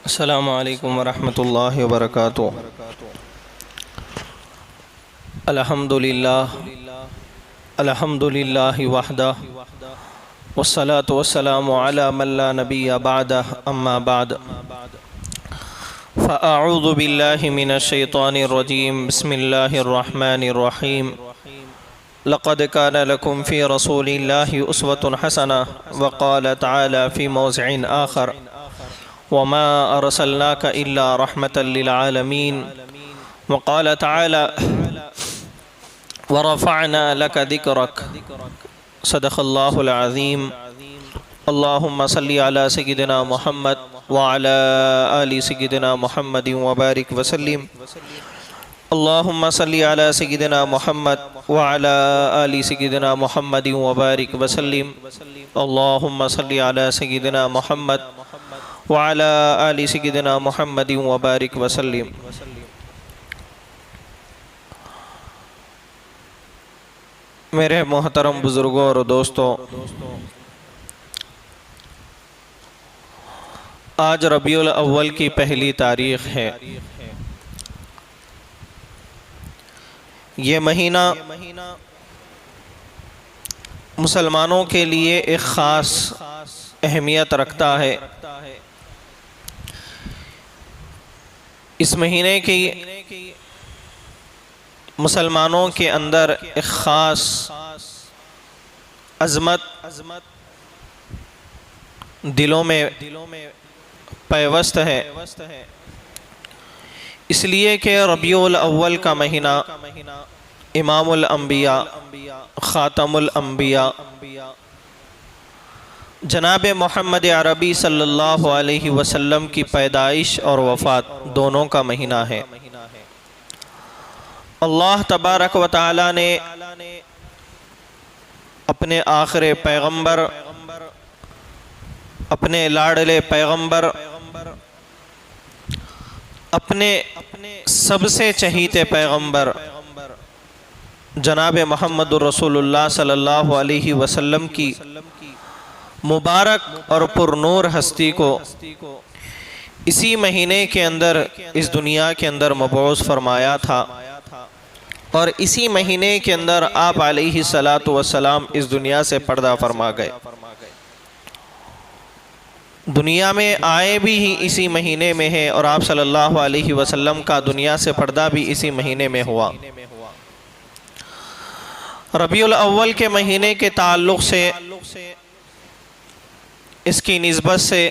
अस्सलामु अलैकुम वरहमतुल्लाहि वबरकातुहू। अल्हम्दुलिल्लाहि वहदह वस्सलातु वस्सलामु अला मन ला नबिय्य बअदह, अम्मा बाद। फ़अऊज़ु बिल्लाहि मिनश शैतानिर रजीम। बिस्मिल्लाहिर रहमानिर रहीम। लक़द कान लकुम फ़ी रसूलिल्लाहि उस्वतुन हसनह व क़ाल तआला फ़ी मौज़िइन आख़र वमा अरसलनाका इल्ला रहमतल लिल आलमीन। व क़ाल तआला व रफ़अना लका ज़िक्रक। सदक़ल्लाहुल अज़ीम। अल्लाहुम्मा सल्लि अला सय्यिदिना मुहम्मद व अला आलि सय्यिदिना मुहम्मदिन व बारिक व सल्लिम। अल्लाहुम्मा सल्लि अला सय्यिदिना मुहम्मद व अला आलि सय्यिदिना मुहम्मदिन व बारिक व सल्लिम। अल्लाहुम्मा सल्लि अला सय्यिदिना मुहम्मद व अला आलि सय्यिदिना मुहम्मदिन व बारिक व सल्लिम। मेरे मोहतरम बुज़ुर्गों और दोस्तों, आज रबीउल अव्वल की पहली तारीख़ है। ये महीना मुसलमानों के लिए एक ख़ास अहमियत रखता है। इस महीने की मुसलमानों के अंदर एक ख़ास अज़मत दिलों में पैवस्त है, इसलिए कि रबीउल अव्वल का महीना इमामुल अंबिया, ख़ातमुल अंबिया जनाब मोहम्मद अरबी सल्लल्लाहु अलैहि वसल्लम की पैदाइश और वफ़ात दोनों का महीना है। अल्लाह तबारक व तआला ने अपने आखिरी पैगंबर, अपने लाडले पैगंबर, अपने सबसे चहीते पैगंबर जनाब मोहम्मदुर रसूलुल्लाह सल्लल्लाहु अलैहि वसल्लम की मुबारक और पुरनूर हस्ती को इसी महीने के अंदर इस दुनिया के अंदर मबऊस फरमाया था और इसी महीने के अंदर आप अलैहिस्सलातु वस्सलाम इस दुनिया से पर्दा फरमा गए। दुनिया में आए भी ही इसी महीने में है और आप सल्लल्लाहु अलैहि वसल्लम का दुनिया से पर्दा भी इसी महीने में हुआ। रबीउल अव्वल के महीने के ताल्लुक़ से, इसकी निस्बत से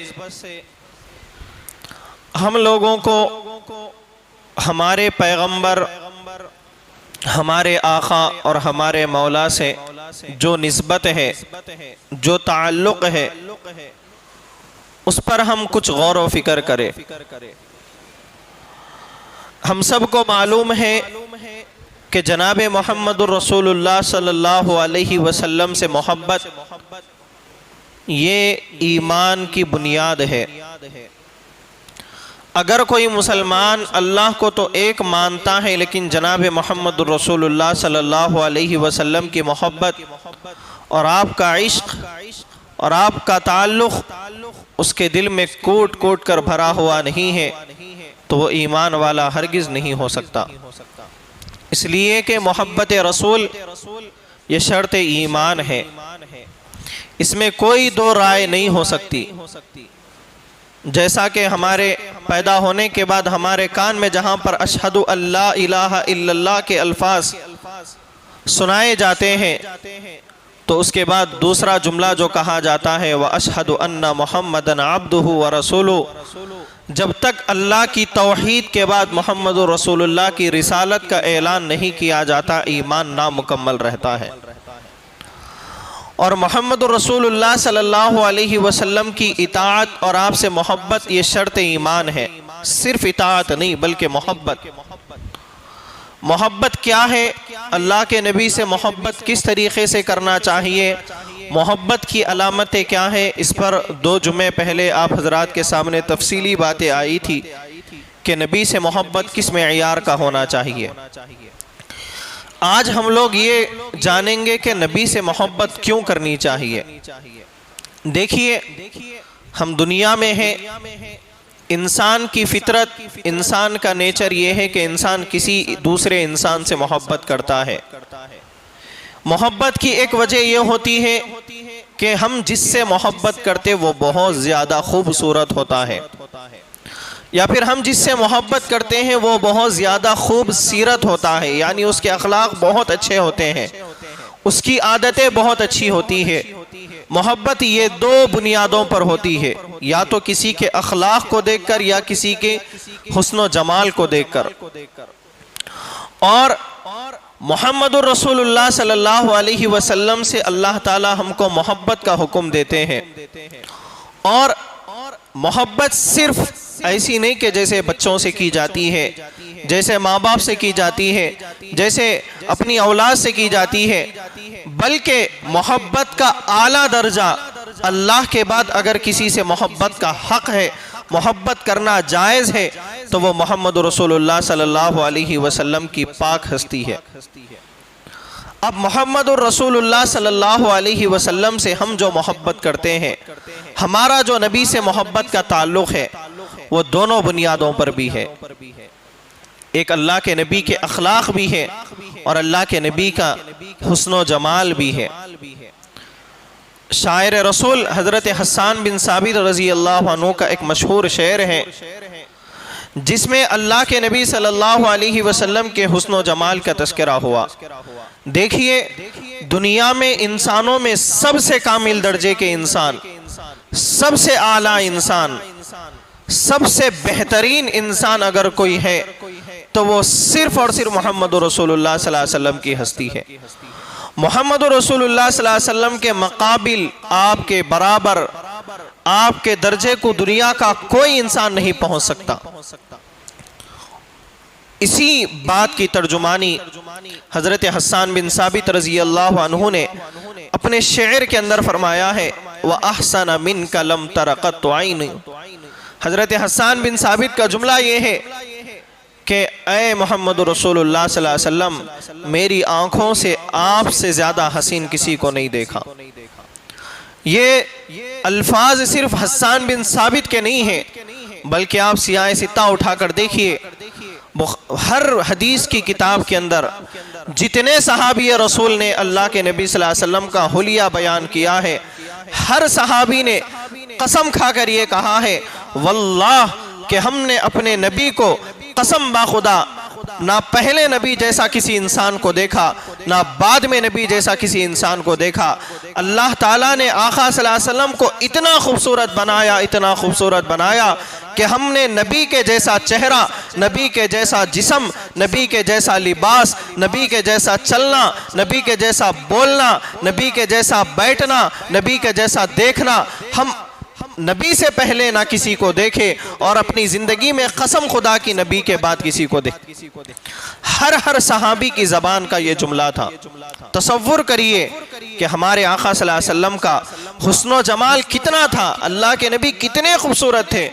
हम लोगों को हमारे पैगंबर, हमारे आका और हमारे मौला से जो निस्बत है, जो ताल्लुक़ है, उस पर हम कुछ गौर व फिक्र करें। हम सबको मालूम है कि जनाब मोहम्मदुर रसूलुल्लाह सल्लल्लाहु अलैहि वसल्लम से मोहब्बत ये ईमान की बुनियाद है। अगर कोई मुसलमान अल्लाह को तो एक मानता है, लेकिन जनाब मोहम्मदुर रसूलुल्लाह सल्लल्लाहु अलैहि वसल्लम की मोहब्बत और आपका इश्क और आपका ताल्लुक़ उसके दिल में कोट कोट कर भरा हुआ नहीं है, तो वो ईमान वाला हरगिज़ नहीं हो सकता। इसलिए कि मोहब्बत रसूल ये शर्त ईमान है, इसमें कोई दो राय नहीं हो सकती। जैसा कि हमारे पैदा होने के बाद हमारे कान में जहाँ पर अशहदु अल्ला इलाहा इल्लल्लाह के अल्फाज सुनाए जाते हैं, तो उसके बाद दूसरा जुमला जो कहा जाता है वह अशहदु अन्ना मुहम्मदन अब्दुहु व रसूलुहु। जब तक अल्लाह की तौहीद के बाद मोहम्मदुर रसूलुल्लाह की रिसालत का ऐलान नहीं किया जाता, ईमान नामुकम्मल रहता है। और मोहम्मदुर रसूलुल्लाह सल्लल्लाहु अलैहि वसल्लम की इताअत और आपसे मोहब्बत ये शर्त ईमान है। सिर्फ इताअत नहीं बल्कि मोहब्बत। मोहब्बत क्या है, अल्लाह के नबी से मोहब्बत किस तरीक़े से करना चाहिए, मोहब्बत की अलामतें क्या है, इस पर 2 जुमे पहले आप हजरात के सामने तफसीली बातें आई थी कि नबी से मोहब्बत किस मेयार का होना चाहिए। आज हम लोग ये जानेंगे कि नबी से मोहब्बत क्यों करनी चाहिए। देखिए, हम दुनिया में हैं, इंसान की फितरत, इंसान का नेचर ये है कि इंसान किसी दूसरे इंसान से मोहब्बत करता है। मोहब्बत की एक वजह ये होती है कि हम जिससे मोहब्बत करते वो बहुत ज़्यादा खूबसूरत होता है, या फिर हम जिससे मोहब्बत करते हैं वो बहुत ज़्यादा खूबसीरत होता है, यानी उसके अखलाक बहुत अच्छे होते हैं, उसकी आदतें बहुत अच्छी होती है। मोहब्बत ये दो बुनियादों पर होती है, या तो किसी के अखलाक को देखकर या किसी के हुस्न जमाल को देखकर। और मुहम्मदुर रसूलुल्लाह सल्लल्लाहु अलैहि वसल्लम से अल्लाह ताला हमको मोहब्बत का हुक्म देते हैं। और मोहब्बत सिर्फ ऐसी नहीं कि जैसे बच्चों से की जाती है, जैसे माँ बाप से की जाती है, जैसे अपनी औलाद से की जाती है, बल्कि मोहब्बत का आला दर्जा अल्लाह के बाद अगर किसी से मोहब्बत का हक है, मोहब्बत करना जायज़ है, तो वो मोहम्मद रसूलुल्लाह सल्लल्लाहु अलैहि वसल्लम की पाक हस्ती है। अब मोहम्मद रसूलुल्लाह सल्लल्लाहु अलैहि वसल्लम से हम जो मोहब्बत करते हैं, हमारा जो नबी से मोहब्बत का ताल्लुक़ है, वो दोनों बुनियादों पर भी है। एक अल्लाह के नबी के अखलाक भी है और अल्लाह के नबी का हुस्न जमाल भी है। शायर रसूल हज़रत हस्सान बिन साबित रज़ी अल्लाह अन्हु का एक मशहूर शेर है, जिसमें अल्लाह के नबी सल्लल्लाहु अलैहि वसल्लम के हुस्न जमाल का तज़किरा हुआ। देखिए, दुनिया में इंसानों में सबसे कामिल दर्जे के इंसान, सबसे आला इंसान, सबसे बेहतरीन इंसान अगर कोई है तो वो सिर्फ और सिर्फ मोहम्मद रसूलुल्लाह सल्लल्लाहु अलैहि वसल्लम की हस्ती है। मोहम्मद रसूलुल्लाह सल्लल्लाहु अलैहि वसल्लम के मुकाबिल, आपके बराबर, आपके दर्जे को दुनिया का कोई इंसान नहीं पहुंच सकता। इसी बात की तर्जुमानी हजरत हस्सान बिन साबित रज़ी अल्लाह अन्हु ने अपने शेर के अंदर फरमाया है, व अहसन मिन कलम तरक़त ऐन। हजरत हस्सान बिन साबित का जुमला ये है कि ए मोहम्मद रसूलुल्लाह सल्लल्लाहु अलैहि वसल्लम, मेरी आंखों से आपसे ज़्यादा हसीन किसी को नहीं देखा। ये अल्फाज सिर्फ हस्सान बिन साबित के नहीं हैं, बल्कि आप सियाह सित्ता उठाकर देखिए, हर हदीस की किताब के अंदर जितने सहाबी रसूल ने अल्लाह के नबी सल्लल्लाहु अलैहि वसल्लम का हुलिया बयान किया है, हर सहाबी ने कसम खाकर ये कहा है, वल्लाह कि हमने अपने नबी को कसम बाखुदा ना पहले नबी जैसा किसी इंसान को देखा, ना बाद में नबी जैसा किसी इंसान को देखा। अल्लाह ताला ने आका सल्लल्लाहु अलैहि वसल्लम को इतना खूबसूरत बनाया, इतना खूबसूरत बनाया कि हमने नबी के जैसा चेहरा, नबी के जैसा जिस्म, नबी के जैसा लिबास, नबी के जैसा चलना, नबी के जैसा बोलना, नबी के जैसा बैठना, नबी के जैसा देखना, हम नबी से पहले ना किसी को देखे और अपनी ज़िंदगी में कसम खुदा की नबी के बाद किसी को देखे। हर सहाबी की ज़बान का ये जुमला था। तसव्वुर करिए कि हमारे आका सल्लल्लाहु अलैहि वसल्लम का हुस्न जमाल कितना था, अल्लाह के नबी कितने खूबसूरत थे।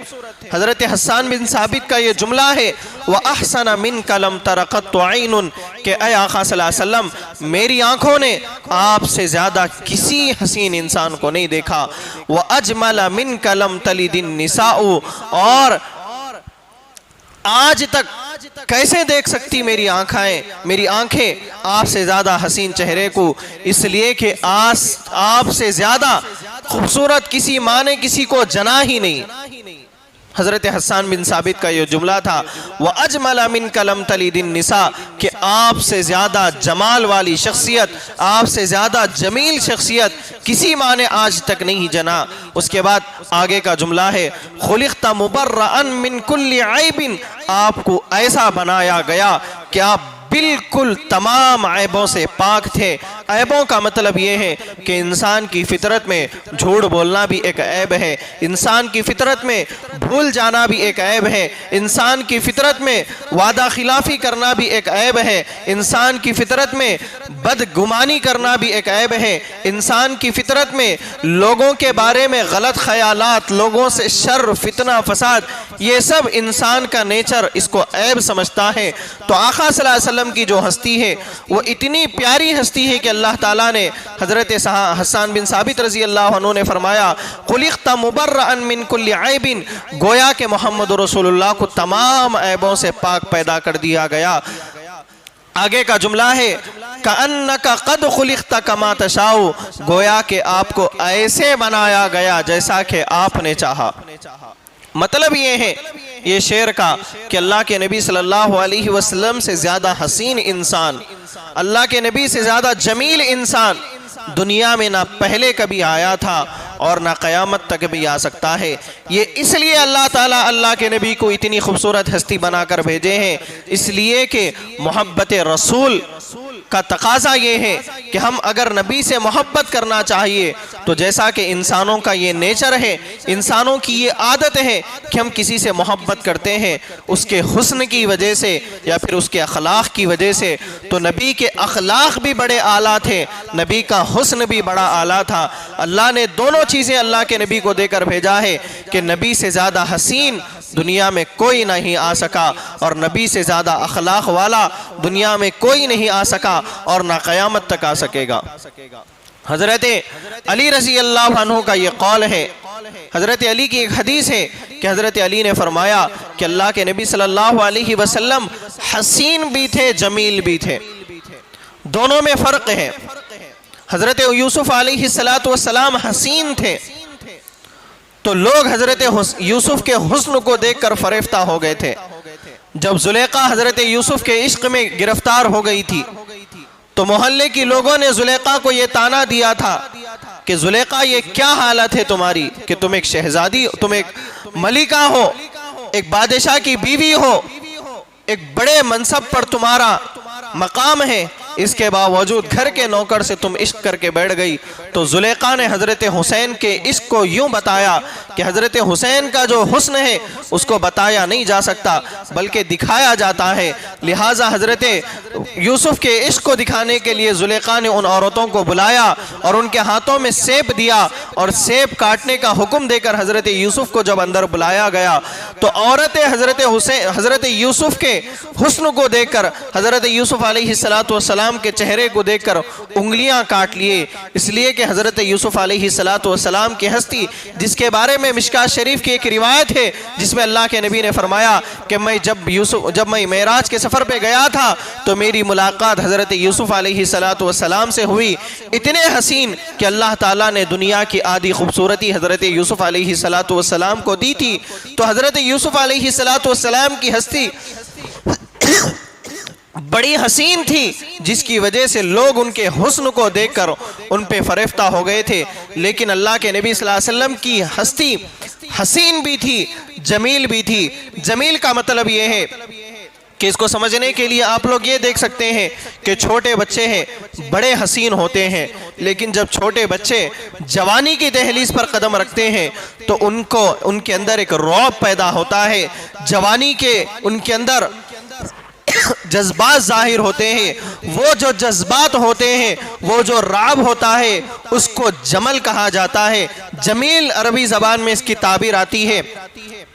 हज़रत हस्सान बिन साबित का ये जुमला है, व अहसन मिन कलम तरक़त ऐन, कि ए आका सल्लल्लाहु अलैहि वसल्लम, मेरी आँखों ने आपसे ज़्यादा किसी हसीन इंसान को नहीं देखा। व अजमल मिन कलम तलिदिन निसाउ, और आज तक कैसे देख सकती मेरी आंखें आपसे ज़्यादा हसीन चेहरे को, इसलिए कि आपसे ज़्यादा खूबसूरत किसी माँ ने किसी को जना ही नहीं। हज़रत हस्सान बिन साबित का ये जुमला था, व अजमल मिन कलम तलिदिन निसा, कि आपसे ज़्यादा जमाल वाली शख्सियत, आपसे ज़्यादा जमील शख्सियत किसी माँ ने आज तक नहीं जना। उसके बाद आगे का जुमला है, खुलिक़्ता मुबर्रअन मिन कुल्ली ऐबिन, आपको ऐसा बनाया गया कि आप बिल्कुल तमाम ऐबों से पाक थे। ऐबों का मतलब ये है कि इंसान की फितरत में झूठ बोलना भी एक ऐब है, इंसान की फितरत में भूल जाना भी एक ऐब है, इंसान की फितरत में वादा खिलाफी करना भी एक ऐब है, इंसान की फितरत में बदगुमानी करना भी एक ऐब है, इंसान की फितरत में लोगों के बारे में गलत ख्यालात, लोगों से शर, फितना, फसाद, ये सब इंसान का नेचर इसको ऐब समझता है। तो आका सल्लल्लाहु अलैहि वसल्लम की जो हस्ती है वो इतनी प्यारी हस्ती है कि अल्लाह ताला ने हज़रत हसन बिन साबित रज़ी अल्लाह अन्हु ने फरमाया, खुलिक़्ता मुबर्रअन मिन कुल्लि ऐबिन, गोया के मोहम्मद रसूलुल्लाह को तमाम ऐबों से पाक पैदा कर दिया गया। आगे का जुमला है कअन्नका क़द खुलिक़्ता कमा तशाउ, गोया के आपको ऐसे बनाया गया जैसा कि आपने चाहा। मतलब ये है ये शेर का कि अल्लाह के नबी सल्लल्लाहु अलैहि वसल्लम से ज़्यादा हसीन इंसान, अल्लाह के नबी से ज़्यादा जमील इंसान दुनिया में ना पहले कभी आया था और ना क़यामत तक भी आ सकता है। ये इसलिए अल्लाह ताला अल्लाह के नबी को इतनी खूबसूरत हस्ती बनाकर भेजे हैं, इसलिए कि मोहब्बत रसूल का तकाजा ये है कि हम अगर नबी से मोहब्बत करना चाहिए तो जैसा कि इंसानों का ये नेचर है, इंसानों की ये आदत है कि हम किसी से मोहब्बत करते हैं उसके हुस्न की वजह से या फिर उसके अखलाक की वजह से, तो नबी के अखलाक भी बड़े आला थे, नबी का हुस्न भी बड़ा आला था। अल्लाह ने दोनों चीज़ें अल्लाह के नबी को देकर भेजा है कि नबी से ज़्यादा हसीन दुनिया में कोई नहीं आ सका और नबी से ज़्यादा अखलाक वाला दुनिया में कोई नहीं आ सका और ना क़यामत तक आ सकेगा। हज़रत अली रज़ी अल्लाह अन्हु का ये कौल है, हज़रत अली की एक हदीस है कि हज़रत अली ने फरमाया कि अल्लाह के नबी सल्लल्लाहु अलैहि वसल्लम हसीन भी थे, जमील भी थे, दोनों में फ़र्क है। हज़रत यूसुफ़ अलैहिस्सलातु वस्सलाम हसीन थे तो लोग हज़रत यूसुफ़ के हुस्न को देखकर फरेफ्ता हो गए थे। जब ज़ुलेखा हज़रत यूसुफ़ के इश्क में गिरफ्तार हो गई थी तो मोहल्ले की लोगों ने ज़ुलेखा को ये ताना दिया था कि ज़ुलेखा ये क्या हालत है तुम्हारी कि तुम एक शहजादी, तुम एक मलिका हो, एक बादशाह की बीवी हो, एक बड़े मनसब पर तुम्हारा मकाम है, इसके बावजूद घर के नौकर से तुम इश्क करके बैठ गई। तो ज़ुलेखा ने हज़रत हुसैन के इश्क को यूँ बताया कि हज़रत हुसैन का जो हुस्न है उसको बताया नहीं जा सकता बल्कि दिखाया जाता है। लिहाजा हज़रत यूसुफ़ के इश्क को दिखाने के लिए ज़ुलेखा ने उन औरतों को बुलाया और उनके हाथों में सेब दिया और सेब काटने का हुक्म देकर हज़रत यूसुफ़ को जब अंदर बुलाया गया तो औरतें हज़रत यूसुफ़ के हुस्न को देखकर हज़रत यूसुफ़ अलैहिस्सलातु वस्सलाम के चेहरे को देखकर उंगलियां काट लिए, इसलिए कि हज़रत यूसुफ़ अलैहिस्सलातु वस्सलाम की हस्ती जिसके बारे में मिशकात शरीफ की एक रिवायत है जिसमें अल्लाह के नबी ने फरमाया कि जब मैं मेराज के सफ़र पे गया था तो मेरी मुलाकात हज़रत यूसुफ़ अलैहिस्सलातु वस्सलाम से हुई, इतने हसीन कि अल्लाह ताला ने दुनिया की आधी खूबसूरती हज़रत यूसुफ़ अलैहिस्सलातु वस्सलाम को दी थी। तो हज़रत यूसुफ़ अलैहिस्सलातु वस्सलाम की हस्ती बड़ी हसीन थी जिसकी वजह से लोग उनके हुस्न को देखकर उन पे फरेफ्ता हो गए थे। लेकिन अल्लाह के नबी सल्लल्लाहु अलैहि वसल्लम की हस्ती हसीन भी थी, जमील भी थी। जमील का मतलब ये है कि इसको समझने के लिए आप लोग ये देख सकते हैं कि छोटे बच्चे हैं बड़े हसीन होते हैं, लेकिन जब छोटे बच्चे जवानी की दहलीज पर कदम रखते हैं तो उनके अंदर एक रौब पैदा होता है, जवानी के उनके अंदर जज्बात जाहिर होते हैं। वो जो जज्बात होते हैं, वो जो राब होता है उसको जमल कहा जाता है। जमील अरबी ज़बान में इसकी ताबीर आती है।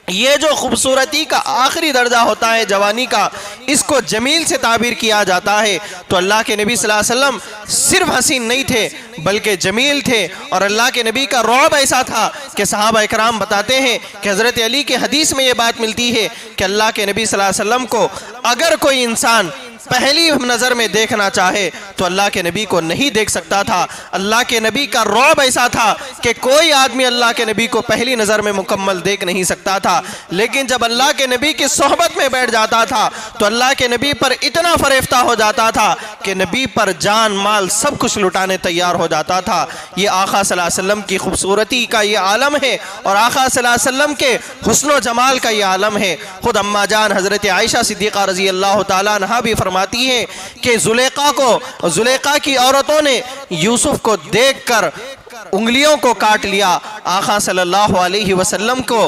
ये जो खूबसूरती का आखिरी दर्जा होता है जवानी का, इसको जमील से ताबीर किया जाता है। तो अल्लाह के नबी सल्लल्लाहु अलैहि वसल्लम सिर्फ हसीन नहीं थे बल्कि जमील थे और अल्लाह के नबी का रौब ऐसा था कि सहाबा इकराम बताते हैं कि हज़रत अली के हदीस में ये बात मिलती है कि अल्लाह के नबी सल्लल्लाहु अलैहि वसल्लम को अगर कोई इंसान पहली नज़र में देखना चाहे तो अल्लाह के नबी को नहीं देख सकता था। अल्लाह के नबी का रौब ऐसा था कि कोई आदमी अल्लाह के नबी को पहली नज़र में मुकम्मल देख नहीं सकता था, लेकिन जब अल्लाह के नबी की सोहबत में बैठ जाता था तो अल्लाह के नबी पर इतना फरेफ्ता हो जाता था कि नबी पर जान माल सब कुछ लुटाने तैयार हो जाता था। ये आका सल्लल्लाहु अलैहि वसल्लम की खूबसूरती का ये आलम है और आका सल्लल्लाहु अलैहि वसल्लम के हुस्न जमाल का ये आलम है। खुद अम्मा जान हज़रत आयशा सिद्दीक़ा रज़ी अल्लाह तआला अन्हा भी फरमाती है कि ज़ुलेखा की औरतों ने यूसुफ को देखकर उंगलियों को काट लिया, आका सल्लल्लाहु अलैहि वसल्लम को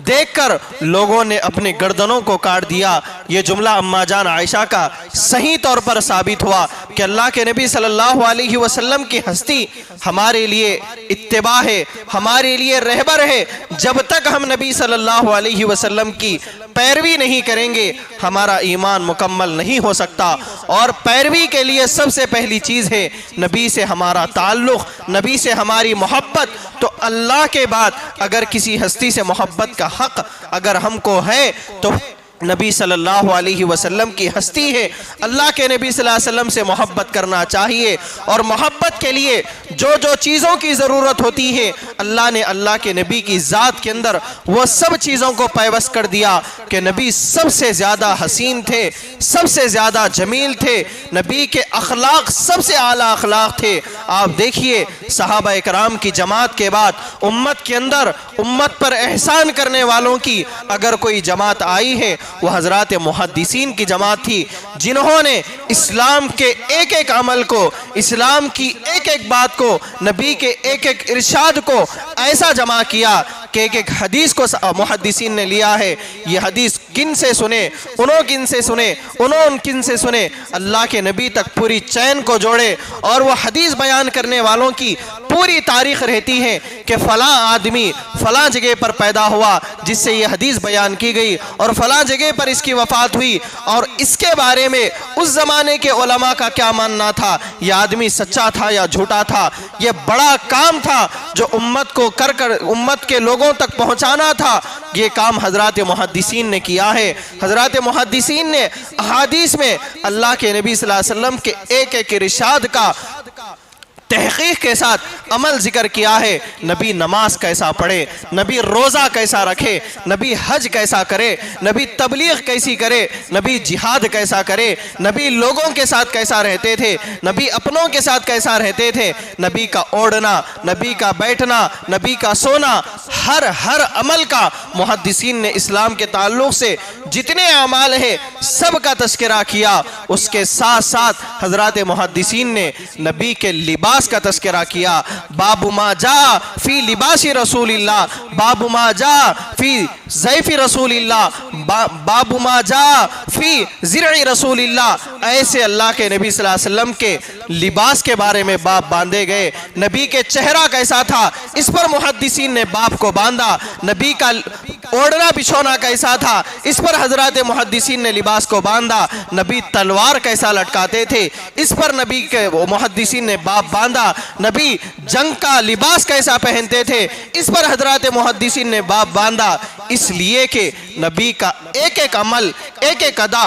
देखकर लोगों ने अपने गर्दनों को काट दिया। ये जुमला अम्मा जान आयशा का सही तौर पर साबित हुआ कि अल्लाह के नबी सल्लल्लाहु अलैहि वसल्लम की हस्ती हमारे लिए इत्तिबा है, हमारे लिए रहबर है। जब तक हम नबी सल्लल्लाहु अलैहि वसल्लम की पैरवी नहीं करेंगे हमारा ईमान मुकम्मल नहीं हो सकता। और पैरवी के लिए सबसे पहली चीज़ है नबी से हमारा ताल्लुक़, नबी से हमारी मोहब्बत। तो अल्लाह के बाद अगर किसी हस्ती से मोहब्बत का हक़ अगर हमको है तो नबी सल्लल्लाहु अलैहि वसल्लम की हस्ती है। अल्लाह के नबी सल्लल्लाहु अलैहि वसल्लम से मोहब्बत करना चाहिए। और मोहब्बत के लिए जो जो चीज़ों की ज़रूरत होती है अल्लाह ने अल्लाह के नबी की ज़ात के अंदर वो सब चीज़ों को पैवस्त कर दिया कि नबी सबसे ज़्यादा हसीन थे, सबसे ज़्यादा जमील थे, नबी के अखलाक सबसे आला अखलाक थे। आप देखिए सहाबा इकराम की जमात के बाद उम्मत के अंदर उम्मत पर एहसान करने वालों की अगर कोई जमात आई है वह हज़रात मुहद्दिसीन की जमात थी, जिन्होंने इस्लाम के एक एक अमल को, इस्लाम की एक एक बात को, नबी के एक एक इरशाद को ऐसा जमा किया कि एक एक हदीस को मुहद्दिसीन ने लिया है। ये हदीस किन से सुने, उन्हों किन से सुने, उन्हों किन से सुने, अल्लाह के नबी तक पूरी चैन को जोड़े। और वह हदीस बयान करने वालों की पूरी तारीख रहती है कि फ़लाँ आदमी फ़लाँ जगह पर पैदा हुआ जिससे ये हदीस बयान की गई और फ़लाँ जगह पर इसकी वफ़ात हुई और इसके बारे में उस ज़माने के उलमा का क्या मानना था, यह आदमी सच्चा था या झूठा था। यह बड़ा काम था जो उम्मत को कर उम्मत के लोगों तक पहुँचाना था। ये काम हज़रात मुहद्दिसीन ने किया है। हज़रात मुहद्दिसीन ने अहादीस में अल्लाह के नबी सल्लल्लाहु अलैहि वसल्लम के एक एक इरशाद का तहक़ीक़ के साथ अमल ज़िक्र किया है। नबी नमाज कैसा पढ़े, नबी रोज़ा कैसा रखे, नबी हज कैसा करे, नबी तबलीग कैसी करे, नबी जिहाद कैसा करे, नबी लोगों के साथ कैसा रहते थे, नबी अपनों के साथ कैसा रहते थे, नबी का ओढ़ना, नबी का बैठना, नबी का सोना, हर अमल का मुहद्दिसीन ने इस्लाम के ताल्लुक़ से जितने अमाल है सब का तज़किरा किया। उसके साथ साथ हज़रात मुहद्दिसीन ने नबी के लिबास का तज़किरा किया। बाबू मा जा फी लिबासी रसूलिल्लाह, बाबू मा जा फी ज़ैफ़ी रसूलिल्लाह, बाबू मा जा फी ज़िरई रसूलिल्लाह। ऐसे अल्लाह के नबी सल्लल्लाहु अलैहि वसल्लम के लिबास के बारे में बाब बांधे गए। नबी के चेहरा कैसा था इस पर मुहद्दिसीन ने बाब को बांधा। नबी का ओढ़ना बिछोना कैसा था इस पर हज़रात मुहद्दिसीन ने लिबास को बांधा। नबी तलवार कैसा लटकाते थे इस पर नबी के मुहद्दिसीन ने बाब बांधा। नबी जंग का लिबास कैसा पहनते थे इस पर हज़रात मुहद्दिसीन ने बाब बांधा। इसलिए कि नबी का एक एक अमल, एक एक अदा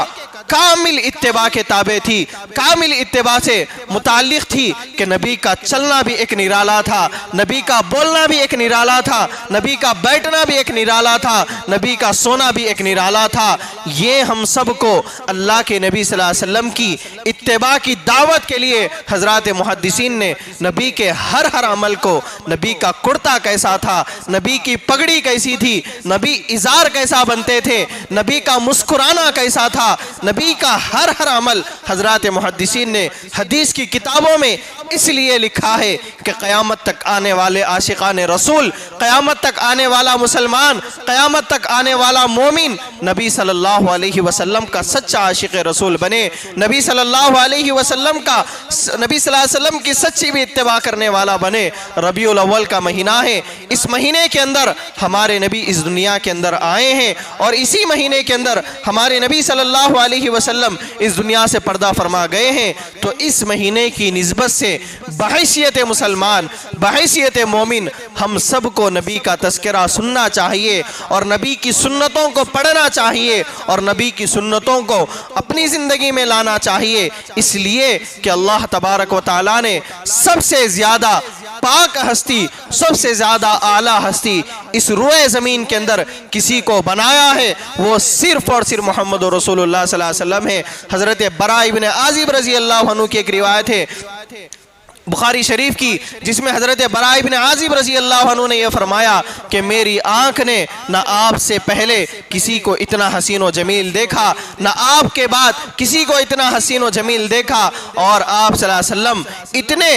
कामिल इत्तिबा के ताबे थी, कामिल इत्तिबा से मुताल्लिक़ थी कि नबी का चलना भी एक निराला था, नबी का बोलना भी एक निराला था, नबी का बैठना भी एक निराला था, नबी का सोना भी एक निराला था। ये हम सब को अल्लाह के नबी सल्लल्लाहु अलैहि वसल्लम की इत्तिबा की दावत के लिए हज़रात मुहद्दिसीन ने नबी के हर अमल को, नबी का कुर्ता कैसा था, नबी की पगड़ी कैसी थी, नबी इज़ार कैसा बनते थे, नबी का मुस्कुराना कैसा था, नबी का हर अमल हज़रात मुहद्दिसीन ने हदीस की किताबों में इसलिए लिखा है कि क़यामत तक आने वाले आशिकान रसूल, क़यामत तक आने वाला मुसलमान, क़यामत तक आने वाला मोमिन नबी सल्लल्लाहु अलैहि वसल्लम का सच्चा आशिक रसूल बने, नबी सल्लल्लाहु अलैहि वसल्लम की सच्ची भी इत्तिबा करने वाला बने। रबीउल अव्वल का महीना है, इस महीने के अंदर हमारे नबी इस दुनिया के अंदर आए हैं और इसी महीने के अंदर हमारे नबी सल्लल्लाहु अलैहि वसल्लम इस दुनिया से पर्दा फरमा गए हैं। तो इस महीने की निस्बत से बहैसियत मुसलमान, बहैसियत मोमिन हम सब को नबी का तज़किरा सुनना चाहिए और नबी की सुन्नतों को पढ़ना चाहिए और नबी की सुन्नतों को अपनी ज़िंदगी में लाना चाहिए। इसलिए कि अल्लाह तबारक व तआला ने सबसे ज़्यादा पाक हस्ती, सबसे ज़्यादा आला हस्ती इस रुए ज़मीन के अंदर किसी को बनाया है वो सिर्फ़ और सिर्फ मोहम्मद रसूलुल्लाह सल्लल्लाहु अलैहि वसल्लम है। हज़रत बरा इब्न आज़िब रज़ी अल्लाह अन्हु की एक रिवायत है बुखारी शरीफ की, जिसमें हज़रत बरा इब्न आज़िब रज़ी अल्लाह अन्हु ने यह फरमाया कि मेरी आँख ने न आपसे पहले किसी को इतना हसीन व जमील देखा, न आपके बाद किसी को इतना हसीन व जमील देखा और आप सल्लल्लाहु अलैहि वसल्लम इतने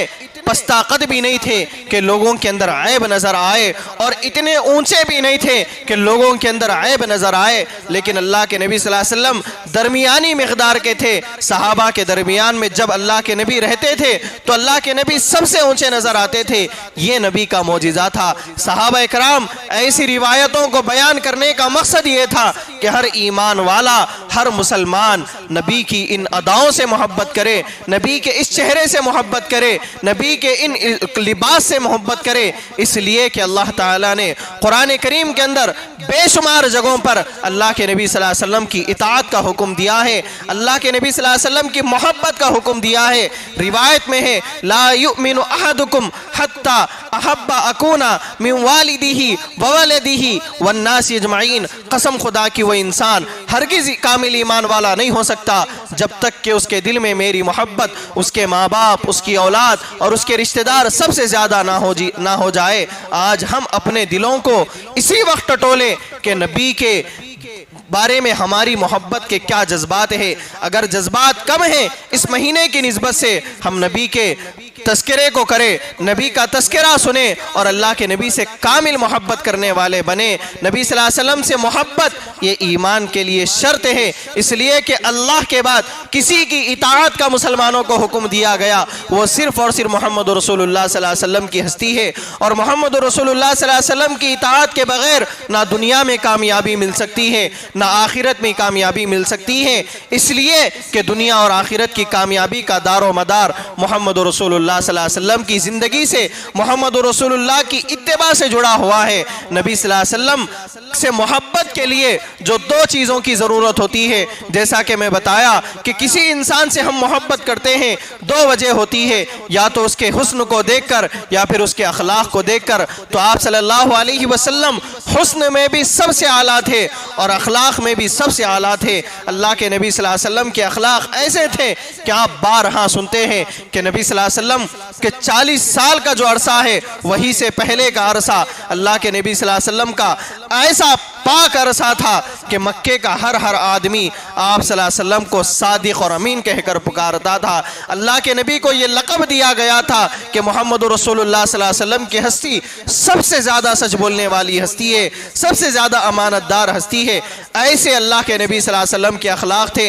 पस्ता कद भी नहीं थे कि लोगों के अंदर ऐब नजर आए, और इतने ऊंचे भी नहीं थे कि लोगों के अंदर ऐब नजर आए। लेकिन अल्लाह के नबी सल्लल्लाहु अलैहि वसल्लम दरमियानी मिक़दार के थे। सहाबा के दरमियान में जब अल्लाह के नबी रहते थे तो अल्लाह के नबी सबसे ऊंचे नजर आते थे। ये नबी का मौजिज़ा था। सहाबा इकराम ऐसी रिवायतों को बयान करने का मकसद ये था कि हर ईमान वाला, हर मुसलमान नबी की इन अदाओं से मोहब्बत करे, नबी के इस चेहरे से मोहब्बत करे, नबी के इन लिबास से मोहब्बत करे। इसलिए कि अल्लाह ताला ने कुरान करीम के अंदर बेशुमार जगहों पर अल्लाह के नबी सल्लल्लाहु अलैहि वसल्लम की इताअत का हुक्म दिया है, अल्लाह के नबी सल्लल्लाहु अलैहि वसल्लम की मोहब्बत का हुक्म दिया है। रिवायत में है, ला युमिनु अहदुकुम हत्ता अहब्बा अकूना मिन वालिदिही व वलदिही वन्नासी अजमाइन। कसम खुदा की वो इंसान हरगिज़ कामिल ईमान वाला नहीं हो सकता जब तक कि उसके दिल में मेरी मोहब्बत, उसके माँ बाप, उसकी औलाद और उसके रिश्तेदार सबसे ज़्यादा ना हो जाए। आज हम अपने दिलों को इसी वक्त टटोले कि नबी के बारे में हमारी मोहब्बत के क्या जज्बात है। अगर जज्बात कम हैं इस महीने की निस्बत से, हम नबी के तस्करे को करें, नबी का तस्करा सुने और अल्लाह के नबी से कामिल मोहब्बत करने वाले बने। नबी सल्लल्लाहु अलैहि वसल्लम से मोहब्बत ये ईमान के लिए शर्त है। इसलिए कि अल्लाह के बाद किसी की इताअत का मुसलमानों को हुक्म दिया गया, वो सिर्फ़ और सिर्फ मोहम्मद रसूलुल्लाह सल्लल्लाहु अलैहि वसल्लम की हस्ती है। और मोहम्मद रसूलुल्लाह सल्लल्लाहु अलैहि वसल्लम की इताअत के बगैर ना दुनिया में कामयाबी मिल सकती है, ना आखिरत में कामयाबी मिल सकती है। इसलिए कि दुनिया और आखिरत की कामयाबी का दारो मदार मोहम्मद रसूलुल्लाह सल्लल्लाहु अलैहि वसल्लम की ज़िंदगी से, मोहम्मद रसूलुल्लाह की इत्तिबा से जुड़ा हुआ है। नबी सल्लल्लाहु अलैहि वसल्लम से मोहब्बत के लिए जो दो चीज़ों की ज़रूरत होती है, जैसा कि मैं बताया कि किसी इंसान से हम मोहब्बत करते हैं दो वजह होती है, या तो उसके हुस्न को देखकर या फिर उसके अखलाक को देखकर। तो आप सल्लल्लाहु अलैहि वसल्लम हुस्न में भी सबसे आला थे और अखलाक में भी सबसे आला थे। अल्लाह के नबी सल्लल्लाहु अलैहि वसल्लम के अखलाक ऐसे थे कि आप बारहा सुनते हैं कि नबी सल्लल्लाहु अलैहि वसल्लम के 40 साल का जो अरसा है वही से पहले का अरसा अल्लाह के नबी सल्लल्लाहु अलैहि वसल्लम का ऐसा पाक अरसा था कि मक्के का हर आदमी आप सल्लल्लाहु अलैहि वसल्लम को सादिक और अमीन कहकर पुकारता था। अल्लाह के नबी को ये लक़ब दिया गया था कि मोहम्मद रसूलुल्लाह सल्लल्लाहु अलैहि वसल्लम की हस्ती सबसे ज़्यादा सच बोलने वाली हस्ती है, सबसे ज़्यादा अमानतदार हस्ती है। ऐसे अल्लाह के नबी सल्लल्लाहु अलैहि वसल्लम के अखलाक थे।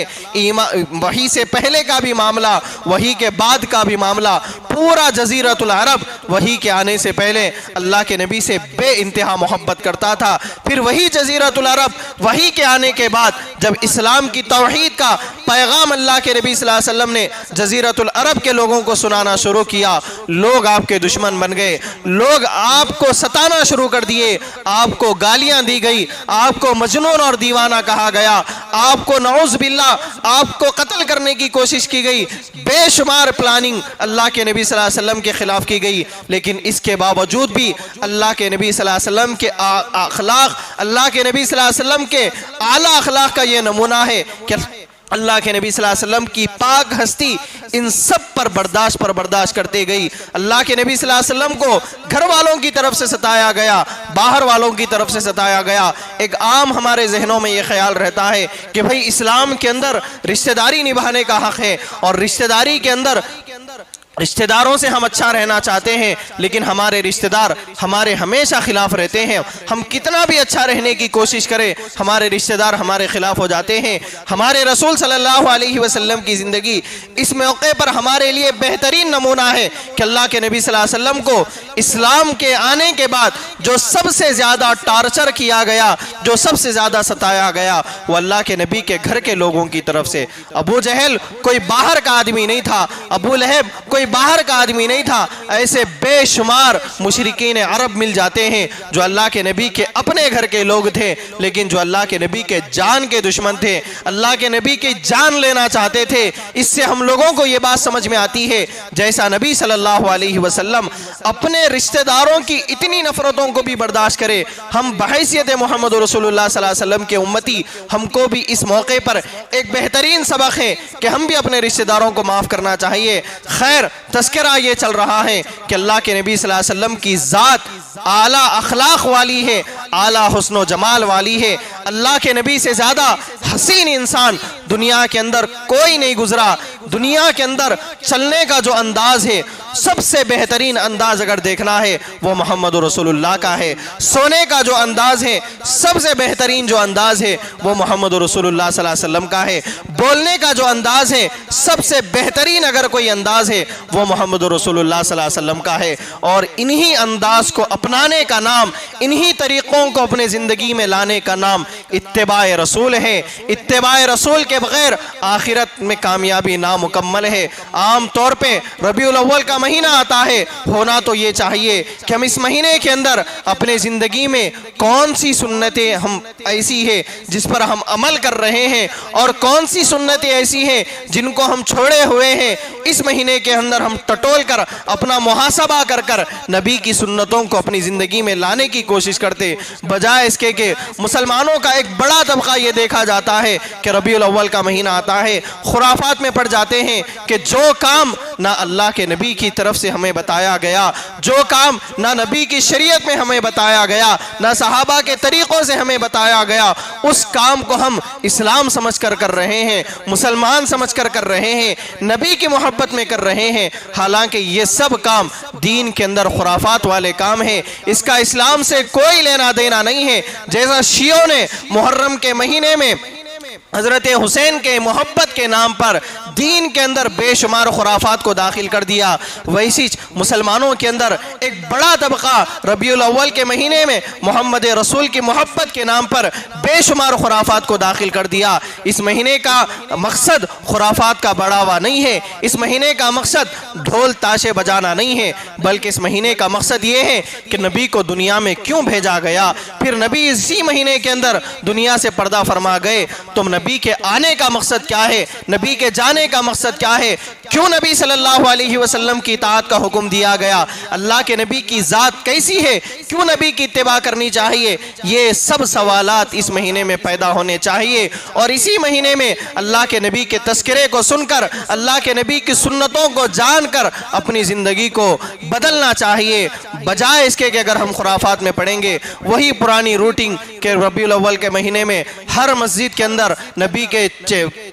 वही से पहले का भी मामला, वही के बाद का भी मामला, पूरा जज़ीरतुल अरब वही के आने से पहले अल्लाह के नबी से बेइंतहा मोहब्बत करता था। फिर वही जज़ीरतुल अरब वही के आने के बाद जब इस्लाम की तौहीद का पैगाम अल्लाह के नबी सल्लल्लाहु अलैहि वसल्लम ने जज़ीरतुल अरब के लोगों को सुनाना शुरू किया, लोग आपके दुश्मन बन गए, लोग आपको सताना शुरू कर दिए, आपको गालियां दी गई, आपको मजनून और दीवाना कहा गया, आपको नऊज़ बिल्लाह आपको कत्ल करने की कोशिश की गई, बेशुमार प्लानिंग अल्लाह के नबी सल्लल्लाहु अलैहि वसल्लम के खिलाफ की गई। लेकिन इसके बावजूद भी अल्लाह के नबी सल्लल्लाहु अलैहि वसल्लम के अखलाक, अल्लाह के नबी सल्लल्लाहु अलैहि वसल्लम के आला अखलाक का ये नमूना है कि अल्लाह के नबी सल्लल्लाहु अलैहि वसल्लम की पाक हस्ती इन सब पर बर्दाश्त करते गई। अल्लाह के नबी सल्लल्लाहु अलैहि वसल्लम को घर वालों की तरफ से सताया गया, बाहर वालों की तरफ से सताया गया। एक आम हमारे जहनों में ये ख्याल रहता है कि भाई इस्लाम के अंदर रिश्तेदारी निभाने का हक़ है और रिश्तेदारी के अंदर रिश्तेदारों से हम अच्छा रहना चाहते हैं, लेकिन हमारे रिश्तेदार हमारे हमेशा खिलाफ रहते हैं। हम कितना भी अच्छा रहने की कोशिश करें, हमारे रिश्तेदार हमारे खिलाफ हो जाते हैं। हमारे रसूल सल्लल्लाहु अलैहि वसल्लम की ज़िंदगी इस मौके पर हमारे लिए बेहतरीन नमूना है कि अल्लाह के नबी सल्लल्लाहु अलैहि वसल्लम को इस्लाम के आने के बाद जो सबसे ज़्यादा टार्चर किया गया, जो सबसे ज़्यादा सताया गया, वो अल्लाह के नबी के घर के लोगों की तरफ से। अबू जहल कोई बाहर का आदमी नहीं था, अबू लहब कोई बाहर का आदमी नहीं था। ऐसे बेशुमार मुशरिकीन अरब मिल जाते हैं जो अल्लाह के नबी के अपने घर के लोग थे, लेकिन जो अल्लाह के नबी के जान के दुश्मन थे, अल्लाह के नबी की जान लेना चाहते थे। इससे हम लोगों को ये बात समझ में आती है, जैसा नबी सल्लल्लाहु अलैहि वसल्लम अपने रिश्तेदारों की इतनी नफरतों को भी बर्दाश्त करे, हम बहैसियत मोहम्मद रसूलुल्लाह सल्लल्लाहु अलैहि वसल्लम के उम्मती हमको भी इस मौके पर एक बेहतरीन सबक है कि हम भी अपने रिश्तेदारों को माफ़ करना चाहिए। खैर, तस्करा ये चल रहा है कि अल्लाह के नबी सल्लल्लाहु अलैहि वसल्लम की ज़ात आला अखलाक वाली है, आला हुस्न व जमाल वाली है। अल्लाह के नबी से ज़्यादा हसीन इंसान दुनिया के अंदर कोई नहीं गुजरा। दुनिया के अंदर चलने का जो अंदाज़ है, सबसे बेहतरीन अंदाज अगर देखना है वो मोहम्मद रसूलुल्लाह का है। सोने का जो अंदाज है, सबसे बेहतरीन जो अंदाज है वो मोहम्मद रसूलुल्लाह सल्लल्लाहु अलैहि वसल्लम का है। बोलने का जो अंदाज है, सबसे बेहतरीन अगर कोई अंदाज है वो मोहम्मद रसूलुल्लाह सल्लल्लाहु अलैहि वसल्लम का है। और इन्हीं अंदाज को अपनाने का नाम, इन्हीं तरीक़ों को अपने ज़िंदगी में लाने का नाम इत्तिबाए रसूल है। इत्तिबाए रसूल के बगैर आखिरत में कामयाबी नामुकम्मल है। आम तौर पे रबीउल अव्वल का महीना आता है, होना तो ये चाहिए कि हम इस महीने के अंदर अपने ज़िंदगी में कौन सी सुन्नतें हम ऐसी है जिस पर हम अमल कर रहे हैं और कौन सी सुन्नतें ऐसी हैं जिनको हम छोड़े हुए हैं। इस महीने के अंदर हम टटोल कर अपना मुहासबा कर कर नबी की सुन्नतों को अपनी ज़िंदगी में लाने की कोशिश करते, बजाय इसके कि मुसलमानों का एक बड़ा तबका ये देखा जाता है कि रबीउल अव्वल का महीना आता है, खुराफात में पड़ जाते हैं कि जो काम ना अल्लाह के नबी की तरफ से हमें बताया गया, जो काम ना नबी की शरीयत में हमें बताया गया, ना सहाबा के तरीक़ों से हमें बताया गया, उस काम को हम इस्लाम समझ कर कर रहे हैं, मुसलमान समझ कर कर रहे हैं, नबी की मोहब्बत में कर रहे हैं। हालांकि ये सब काम दीन के अंदर खुराफात वाले काम हैं, इसका इस्लाम से कोई लेना देना नहीं है। जैसा शियों ने मुहर्रम के महीने में हज़रत हुसैन के मोहब्बत के नाम पर दीन के अंदर बेशुमार खुराफात को दाखिल कर दिया, वैसी मुसलमानों के अंदर एक बड़ा तबका रबीउल अव्वल के महीने में मोहम्मद रसूल की मोहब्बत के नाम पर बेशुमार खुराफात को दाखिल कर दिया। इस महीने का मकसद खुराफात का बढ़ावा नहीं है, इस महीने का मकसद ढोल ताशे बजाना नहीं है, बल्कि इस महीने का मकसद ये है कि नबी को दुनिया में क्यों भेजा गया, फिर नबी इसी महीने के अंदर दुनिया से पर्दा फरमा गए, तो नबी के आने का मकसद क्या है, नबी के जाने का मकसद क्या है, क्यों नबी सल्लल्लाहु अलैहि वसल्लम की इताअत का हुक्म दिया गया, अल्लाह के नबी की ज़ात कैसी है, क्यों नबी की इत्तिबा करनी चाहिए, ये सब सवालात इस महीने में पैदा होने चाहिए। और इसी महीने में अल्लाह के नबी के तस्करे को सुनकर, अल्लाह के नबी की सुन्नतों को जानकर अपनी ज़िंदगी को बदलना चाहिए, बजाय इसके कि अगर हम खुराफात में पढ़ेंगे वही पुरानी रूटीन के रबीउल अव्वल के महीने में हर मस्जिद के अंदर नबी के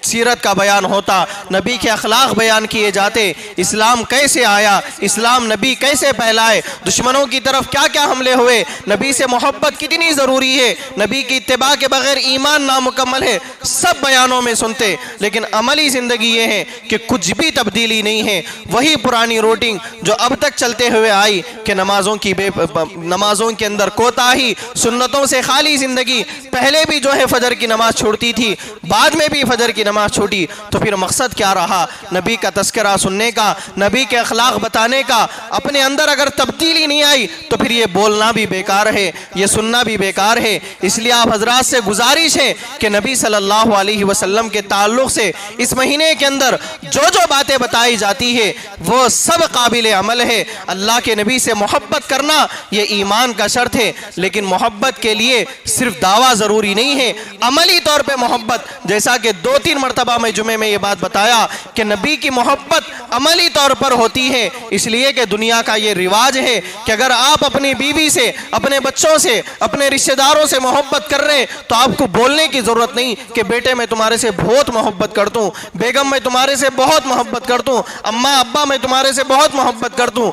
सीरत का बयान होता, नबी के अखलाक बयान किए जाते, इस्लाम कैसे आया, इस्लाम नबी कैसे फैलाए, दुश्मनों की तरफ क्या क्या हमले हुए, नबी से मोहब्बत कितनी ज़रूरी है, नबी की इत्तिबा के बगैर ईमान नामुकम्मल है, सब बयानों में सुनते। लेकिन अमली ज़िंदगी ये है कि कुछ भी तब्दीली नहीं है, वही पुरानी रूटीन जो अब तक चलते हुए आई कि नमाज़ों के अंदर कोताही, सुन्नतों से खाली ज़िंदगी। पहले भी जो है फजर की नमाज छूटती थी, बाद में भी फजर की नमाज छूटी, तो फिर मकसद क्या रहा, नबी का तस्करा सुनने का, नबी के अखलाक बताने का। अपने अंदर अगर तब्दीली नहीं आई तो फिर ये बोलना भी बेकार है, ये सुनना भी बेकार है। इसलिए आप हजरात से गुजारिश है कि नबी सल्लल्लाहु अलैहि वसल्लम के ताल्लुक़ से इस महीने के अंदर जो जो बातें बताई जाती है वो सब काबिल अमल है। अल्लाह के नबी से मोहब्बत करना ये ईमान का शर्त है, लेकिन मोहब्बत के लिए सिर्फ दावा ज़रूरी नहीं है, अमली तौर पे मोहब्बत, जैसा कि 2-3 मरतबा में जुमे में ये बात बताया कि नबी की मोहब्बत अमली तौर पर होती है। इसलिए कि दुनिया का ये रिवाज है कि अगर आप अपनी बीवी से, अपने बच्चों से, अपने रिश्तेदारों से मोहब्बत कर रहे हैं तो आपको बोलने की ज़रूरत नहीं कि बेटे मैं तुम्हारे से बहुत मोहब्बत करता हूँ, बेगम मैं तुम्हारे से बहुत मोहब्बत करता हूँ, अम्मा अब्बा मैं तुम्हारे से बहुत मोहब्बत करता हूँ,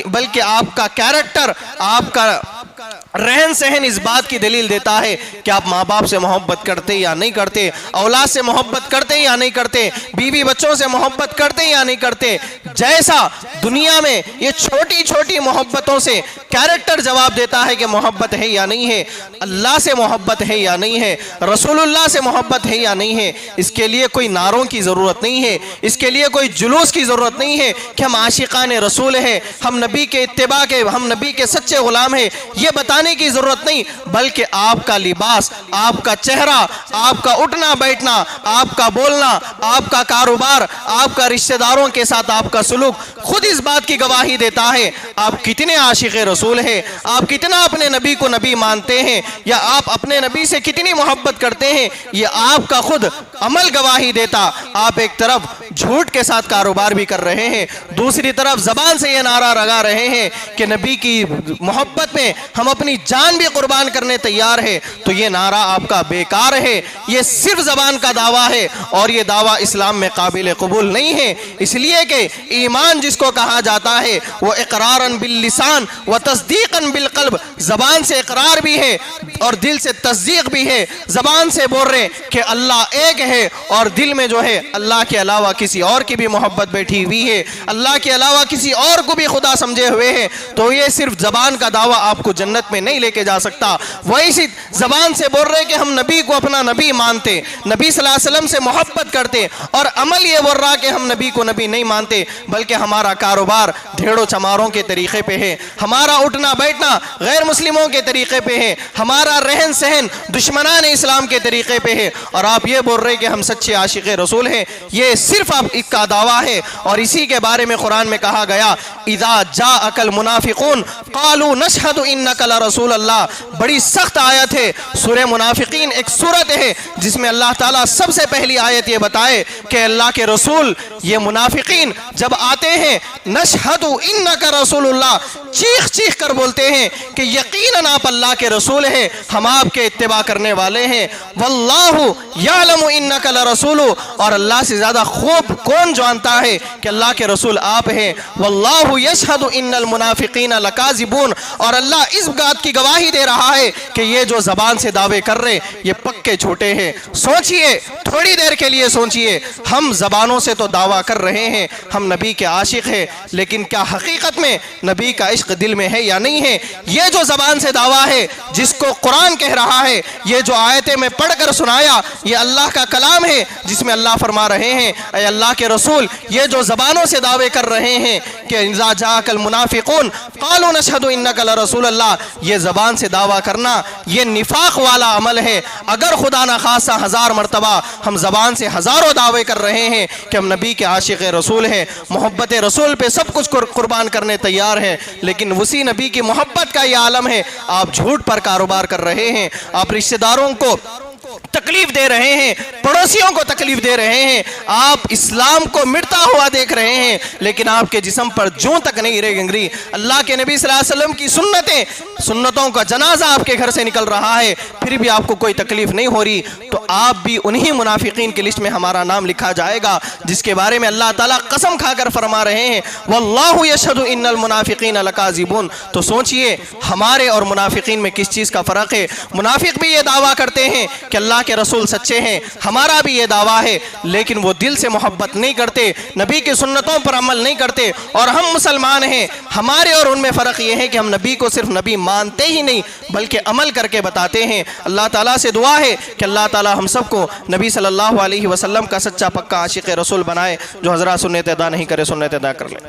बल्कि आपका कैरेक्टर, आपका रहन सहन इस बात की दलील देता है कि आप माँ बाप से मोहब्बत करते या नहीं करते, औलाद से मोहब्बत करते या नहीं करते, बीवी बच्चों से मोहब्बत करते या नहीं करते। जैसा दुनिया में ये छोटी छोटी मोहब्बतों से कैरेक्टर जवाब देता है कि मोहब्बत है या नहीं है, अल्लाह से मोहब्बत है या नहीं है, रसूलुल्लाह से मोहब्बत है या नहीं है, इसके लिए कोई नारों की ज़रूरत नहीं है, इसके लिए कोई जुलूस की ज़रूरत नहीं है कि हम आशिकान रसूल हैं, हम नबी के इत्तिबा के, हम नबी के सच्चे ग़ुलाम हैं, ये बताने की ज़रूरत नहीं। बल्कि आपका लिबास, आपका चेहरा, आपका उठना बैठना, आपका बोलना, आपका कारोबार, आपका रिश्तेदारों के साथ आपका सुलूक खुद इस बात की गवाही देता है आप कितने आशिक़ रसूल हैं, आप कितना अपने नबी को नबी मानते हैं, या आप अपने नबी से कितनी मोहब्बत करते हैं, ये आपका खुद अमल गवाही देता। आप एक तरफ झूठ के साथ कारोबार भी कर रहे हैं, दूसरी तरफ ज़बान से ये नारा लगा रहे हैं कि नबी की मोहब्बत में हम अपनी अपनी जान भी कुर्बान करने तैयार है, तो ये नारा आपका बेकार है। ये सिर्फ ज़बान का दावा है और ये दावा इस्लाम में काबिल कबूल नहीं है। इसलिए कि ईमान जिसको कहा जाता है वो इकरारन बिल लिसान व तस्दीकन बिल क़ल्ब, ज़बान से इकरार भी है और दिल से तस्दीक भी है। ज़बान से बोल रहे कि अल्लाह एक है और दिल में जो है अल्लाह के अलावा किसी और की भी मोहब्बत बैठी हुई है, अल्लाह के अलावा किसी और को भी खुदा समझे हुए हैं, तो ये सिर्फ ज़बान का दावा आपको जन्नत में नहीं लेके जा सकता। वही सी ज़बान से बोल रहे कि हम नबी को अपना नबी मानते, नबी सल्लल्लाहु अलैहि वसल्लम से मोहब्बत करते, और अमल ये बोल रहा कि हम नबी को नबी नहीं मानते, बल्कि हमारा कारोबार भेड़ों चमारों के तरीक़े पे है, हमारा उठना बैठना गैर मुस्लिमों के तरीक़े पे है, हमारा रहन सहन दुश्मनान इस्लाम के तरीक़े पे है, और आप ये बोल रहे कि हम सच्चे आशिक़ रसूल हैं। ये सिर्फ आप इसका दावा है। और इसी के बारे में कुरान में कहा गया, इज़ा जाअकल मुनाफिकून क़ालू नशहदु इन्नका लरसूल अल्लाह। बड़ी सख्त आयत है। सूरह मुनाफिकीन एक सूरत है जिसमें अल्लाह ताला सबसे पहली आयत ये बताए कि अल्लाह के रसूल, ये मुनाफिकीन जब आते हैं, नशहदु इन्नका रसूलुल्लाह, चीख चीख कर बोलते हैं कि यकीनन आप अल्लाह के रसूल हैं, हम आपके इत्तिबा करने वाले हैं। वल्लाहु यालमु इन्नका लरसूलु, और अल्लाह से ज़्यादा खूब कौन जानता है कि अल्लाह के रसूल आप हैं। वल्लाहु यशहदु इन्नल मुनाफिकीन लकाज़िबून, और अल्लाह इस बात की गवाही दे रहा है कि ये जो ज़बान से दावे कर रहे ये पक्के झूठे हैं। सोचिए, थोड़ी देर के लिए सोचिए, हम ज़बानों से तो दावा कर रहे हैं हम नबी के आशिक़ हैं, लेकिन क्या हकीकत में नबी का इश्क दिल में है या नहीं है? ये जो ज़बान से दावा है, जिसको कुरान कह रहा है, ये जो आयतें मैं पढ़कर सुनाया, ये अल्लाह का कलाम है जिसमें अल्लाह फरमा रहे हैं, ऐ अल्लाह के रसूल, ये जो ज़बानों से दावे कर रहे हैं कि इज़ा जाअकल मुनाफिकून क़ालू नशहदु इन्नका लरसूल अल्लाह, ये ज़बान से दावा करना ये निफाक वाला अमल है। अगर खुदा न खासा 1000 मरतबा हम ज़बान से हज़ारों दावे कर रहे हैं कि हम नबी के आशिक़ रसूल हैं, मोहब्बत रसूल पे सब कुछ कुर्बान करने तैयार हैं, लेकिन उसी नबी की मोहब्बत का ये आलम है, आप झूठ पर कारोबार कर रहे हैं, आप रिश्तेदारों को तकलीफ दे रहे हैं, पड़ोसियों को तकलीफ दे रहे हैं, आप इस्लाम को मिटता हुआ देख रहे हैं, लेकिन आपके जिस्म पर जूं तक नहीं रेंगरी। अल्लाह के नबी सल्लल्लाहु अलैहि वसल्लम की सुन्नतों का जनाजा आपके घर से निकल रहा है, फिर भी आपको कोई तकलीफ नहीं हो रही, तो आप भी उन्हीं मुनाफिकीन की लिस्ट में हमारा नाम लिखा जाएगा जिसके बारे में अल्लाह ताला कसम खाकर फरमा रहे हैं, वल्लाहु यशहदु इन्नल मुनाफिकीन लकाज़िबून। तो सोचिए, हमारे और मुनाफिकीन में किस चीज़ का फ़र्क है? मुनाफिक भी ये दावा करते हैं कि अल्लाह के रसूल सच्चे हैं, हमारा भी ये दावा है, लेकिन वो दिल से मोहब्बत नहीं करते, नबी की सुन्नतों पर अमल नहीं करते, और हम मुसलमान हैं। हमारे और उनमें फ़र्क ये है कि हम नबी को सिर्फ नबी मानते ही नहीं बल्कि अमल करके बताते हैं। अल्लाह ताला से दुआ है कि अल्लाह ताला हम सबको नबी सल्लल्लाहु अलैहि वसल्लम का सच्चा पक्का आशिक़ रसूल बनाए। जो हज़रात सुन्नत अदा नहीं करे, सुन्नत अदा कर ले।